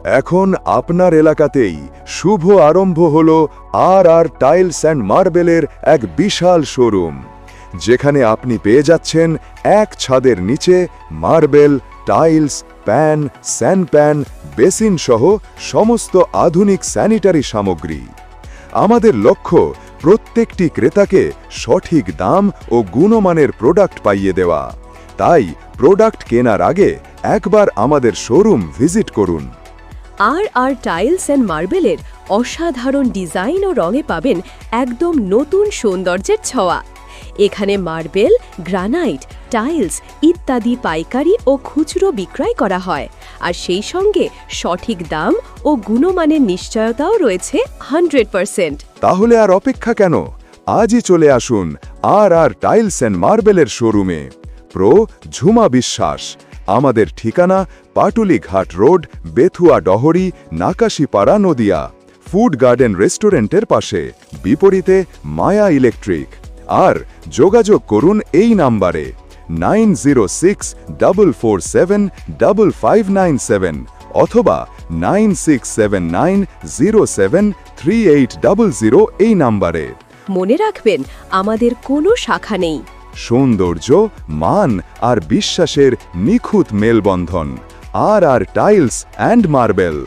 এখন আপনার এলাকাতেই শুভ আরম্ভ হল আর টাইলস অ্যান্ড মার্বেলের এক বিশাল শোরুম, যেখানে আপনি পেয়ে যাচ্ছেন এক ছাদের নিচে মার্বেল, টাইলস, প্যান, স্যান্ডপ্যান, বেসিন সহ সমস্ত আধুনিক স্যানিটারি সামগ্রী। আমাদের লক্ষ্য প্রত্যেকটি ক্রেতাকে সঠিক দাম ও গুণমানের প্রোডাক্ট পাইয়ে দেওয়া। তাই প্রোডাক্ট কেনার আগে একবার আমাদের শোরুম ভিজিট করুন। আর টাইলস অ্যান্ড মার্বেলের অসাধারণ ডিজাইন ও রঙে পাবেন একদম নতুন সৌন্দর্যের ছোঁয়া। এখানে মার্বেল, গ্রানাইট, টাইলস ইত্যাদি পাইকারি ও খুচরো বিক্রয় করা হয়, আর সেই সঙ্গে সঠিক দাম ও গুণমানের নিশ্চয়তাও রয়েছে 100%। তাহলে আর অপেক্ষা কেন? আজই চলে আসুন আর টাইলস অ্যান্ড মার্বেলের শোরুমে। প্রো ঝুমা বিশ্বাস। আমাদের ঠিকানা পাটুলি ঘাট road, Bethua Dahari, Nakashipara, Nadia. Food garden রেস্টুরেন্টের পাশে, বিপরীতে মায়া ইলেকট্রিক। আর যোগাযোগ করুন এই নাম্বারে 9064475597 অথবা 9679073800 এই নাম্বারে। মনে রাখবেন, আমাদের কোনো শাখা নেই। সৌন্দর্য, মান আর বিশ্বাসের নিখুঁত মেলবন্ধন। আর টাইলস অ্যান্ড মার্বেল।